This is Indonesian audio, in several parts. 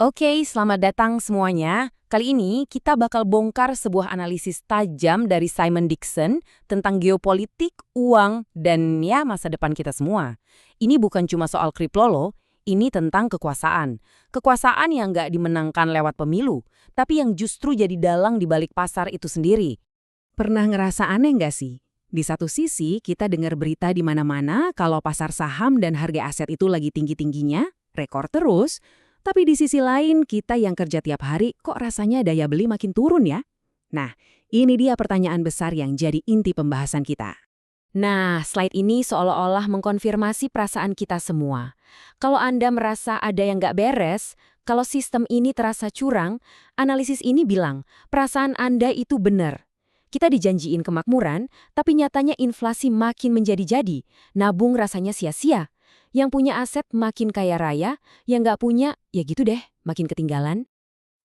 Oke, selamat datang semuanya. Kali ini kita bakal bongkar sebuah analisis tajam dari Simon Dixon tentang geopolitik, uang, dan ya masa depan kita semua. Ini bukan cuma soal kripto loh, ini tentang kekuasaan. Kekuasaan yang nggak dimenangkan lewat pemilu, tapi yang justru jadi dalang di balik pasar itu sendiri. Pernah ngerasa aneh nggak sih? Di satu sisi, kita dengar berita di mana-mana kalau pasar saham dan harga aset itu lagi tinggi-tingginya, rekor terus. Tapi di sisi lain, kita yang kerja tiap hari kok rasanya daya beli makin turun ya? Nah, ini dia pertanyaan besar yang jadi inti pembahasan kita. Nah, slide ini seolah-olah mengkonfirmasi perasaan kita semua. Kalau Anda merasa ada yang nggak beres, kalau sistem ini terasa curang, analisis ini bilang perasaan Anda itu benar. Kita dijanjiin kemakmuran, tapi nyatanya inflasi makin menjadi-jadi. Nabung rasanya sia-sia. Yang punya aset makin kaya raya, yang nggak punya, ya gitu deh, makin ketinggalan.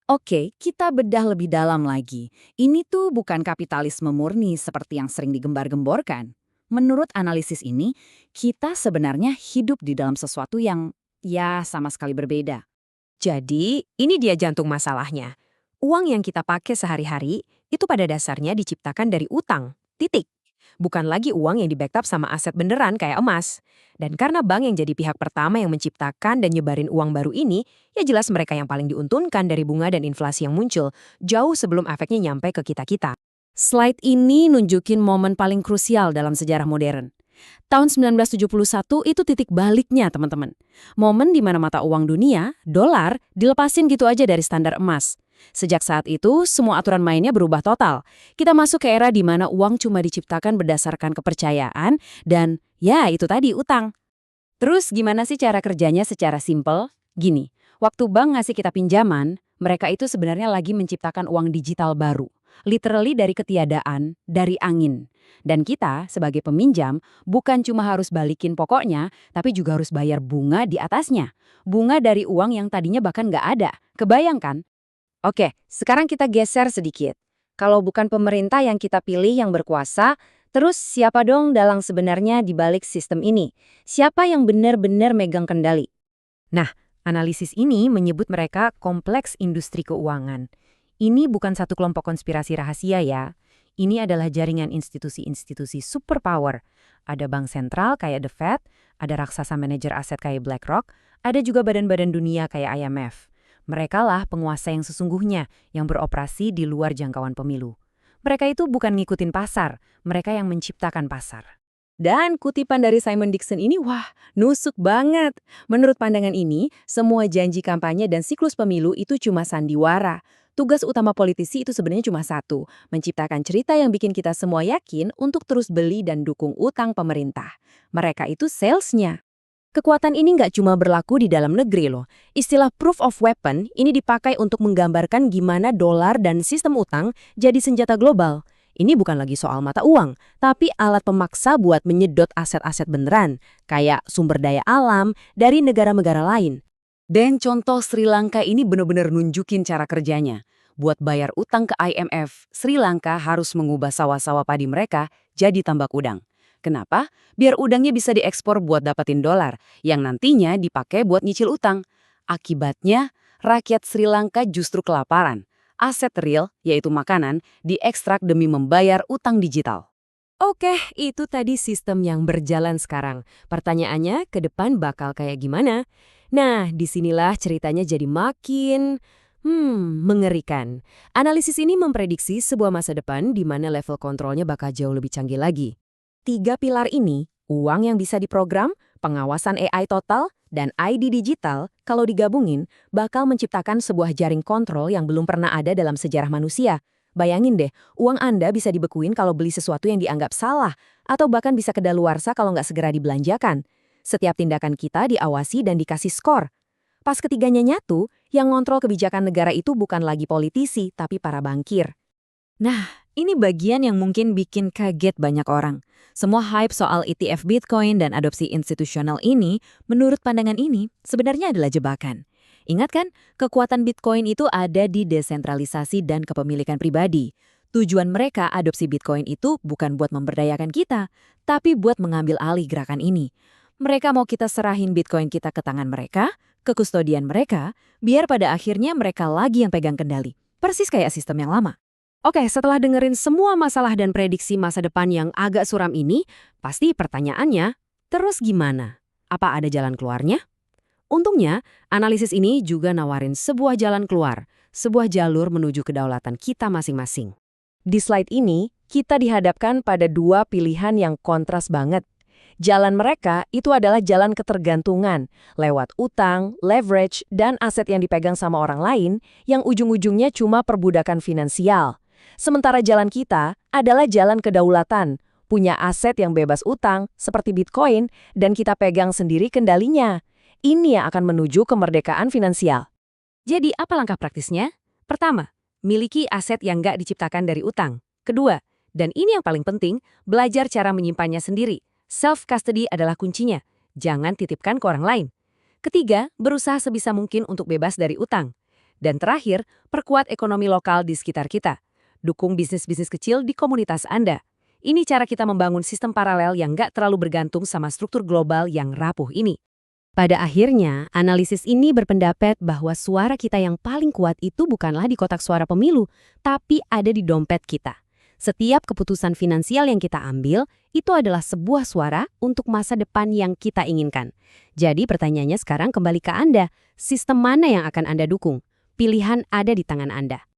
Oke, kita bedah lebih dalam lagi. Ini tuh bukan kapitalisme murni seperti yang sering digembar-gemborkan. Menurut analisis ini, kita sebenarnya hidup di dalam sesuatu yang, ya, sama sekali berbeda. Jadi, ini dia jantung masalahnya. Uang yang kita pakai sehari-hari itu pada dasarnya diciptakan dari utang. Titik. Bukan lagi uang yang di-backup sama aset beneran kayak emas. Dan karena bank yang jadi pihak pertama yang menciptakan dan nyebarin uang baru ini, ya jelas mereka yang paling diuntungkan dari bunga dan inflasi yang muncul, jauh sebelum efeknya nyampe ke kita-kita. Slide ini nunjukin momen paling krusial dalam sejarah modern. Tahun 1971 itu titik baliknya, teman-teman. Momen di mana mata uang dunia, dolar, dilepasin gitu aja dari standar emas. Sejak saat itu, semua aturan mainnya berubah total. Kita masuk ke era di mana uang cuma diciptakan berdasarkan kepercayaan dan, ya itu tadi, utang. Terus gimana sih cara kerjanya secara simpel? Gini, waktu bank ngasih kita pinjaman, mereka itu sebenarnya lagi menciptakan uang digital baru. Literally dari ketiadaan, dari angin. Dan kita, sebagai peminjam, bukan cuma harus balikin pokoknya, tapi juga harus bayar bunga di atasnya. Bunga dari uang yang tadinya bahkan nggak ada. Kebayangkan? Oke, sekarang kita geser sedikit. Kalau bukan pemerintah yang kita pilih yang berkuasa, terus siapa dong dalang sebenarnya di balik sistem ini? Siapa yang benar-benar megang kendali? Nah, analisis ini menyebut mereka kompleks industri keuangan. Ini bukan satu kelompok konspirasi rahasia ya. Ini adalah jaringan institusi-institusi superpower. Ada bank sentral kayak The Fed, ada raksasa manajer aset kayak BlackRock, ada juga badan-badan dunia kayak IMF. Mereka lah penguasa yang sesungguhnya, yang beroperasi di luar jangkauan pemilu. Mereka itu bukan ngikutin pasar, mereka yang menciptakan pasar. Dan kutipan dari Simon Dixon ini, wah, nusuk banget. Menurut pandangan ini, semua janji kampanye dan siklus pemilu itu cuma sandiwara. Tugas utama politisi itu sebenarnya cuma satu, menciptakan cerita yang bikin kita semua yakin untuk terus beli dan dukung utang pemerintah. Mereka itu salesnya. Kekuatan ini nggak cuma berlaku di dalam negeri loh. Istilah proof of weapon ini dipakai untuk menggambarkan gimana dolar dan sistem utang jadi senjata global. Ini bukan lagi soal mata uang, tapi alat pemaksa buat menyedot aset-aset beneran, kayak sumber daya alam dari negara-negara lain. Dan contoh Sri Lanka ini benar-benar nunjukin cara kerjanya. Buat bayar utang ke IMF, Sri Lanka harus mengubah sawah-sawah padi mereka jadi tambak udang. Kenapa? Biar udangnya bisa diekspor buat dapetin dolar, yang nantinya dipakai buat nyicil utang. Akibatnya, rakyat Sri Lanka justru kelaparan. Aset real, yaitu makanan, diekstrak demi membayar utang digital. Oke, itu tadi sistem yang berjalan sekarang. Pertanyaannya, ke depan bakal kayak gimana? Nah, disinilah ceritanya jadi makin mengerikan. Analisis ini memprediksi sebuah masa depan di mana level kontrolnya bakal jauh lebih canggih lagi. Tiga pilar ini, uang yang bisa diprogram, pengawasan AI total, dan ID digital, kalau digabungin, bakal menciptakan sebuah jaring kontrol yang belum pernah ada dalam sejarah manusia. Bayangin deh, uang Anda bisa dibekuin kalau beli sesuatu yang dianggap salah, atau bahkan bisa kedaluarsa kalau nggak segera dibelanjakan. Setiap tindakan kita diawasi dan dikasih skor. Pas ketiganya nyatu, yang ngontrol kebijakan negara itu bukan lagi politisi, tapi para bankir. Nah, ini bagian yang mungkin bikin kaget banyak orang. Semua hype soal ETF Bitcoin dan adopsi institusional ini, menurut pandangan ini, sebenarnya adalah jebakan. Ingat kan, kekuatan Bitcoin itu ada di desentralisasi dan kepemilikan pribadi. Tujuan mereka adopsi Bitcoin itu bukan buat memberdayakan kita, tapi buat mengambil alih gerakan ini. Mereka mau kita serahin Bitcoin kita ke tangan mereka, kekustodian mereka, biar pada akhirnya mereka lagi yang pegang kendali. Persis kayak sistem yang lama. Oke, setelah dengerin semua masalah dan prediksi masa depan yang agak suram ini, pasti pertanyaannya, terus gimana? Apa ada jalan keluarnya? Untungnya, analisis ini juga nawarin sebuah jalan keluar, sebuah jalur menuju kedaulatan kita masing-masing. Di slide ini, kita dihadapkan pada dua pilihan yang kontras banget. Jalan mereka itu adalah jalan ketergantungan, lewat utang, leverage, dan aset yang dipegang sama orang lain, yang ujung-ujungnya cuma perbudakan finansial. Sementara jalan kita adalah jalan kedaulatan, punya aset yang bebas utang, seperti Bitcoin, dan kita pegang sendiri kendalinya. Ini yang akan menuju kemerdekaan finansial. Jadi apa langkah praktisnya? Pertama, miliki aset yang nggak diciptakan dari utang. Kedua, dan ini yang paling penting, belajar cara menyimpannya sendiri. Self-custody adalah kuncinya. Jangan titipkan ke orang lain. Ketiga, berusaha sebisa mungkin untuk bebas dari utang. Dan terakhir, perkuat ekonomi lokal di sekitar kita. Dukung bisnis-bisnis kecil di komunitas Anda. Ini cara kita membangun sistem paralel yang nggak terlalu bergantung sama struktur global yang rapuh ini. Pada akhirnya, analisis ini berpendapat bahwa suara kita yang paling kuat itu bukanlah di kotak suara pemilu, tapi ada di dompet kita. Setiap keputusan finansial yang kita ambil, itu adalah sebuah suara untuk masa depan yang kita inginkan. Jadi pertanyaannya sekarang kembali ke Anda, sistem mana yang akan Anda dukung? Pilihan ada di tangan Anda.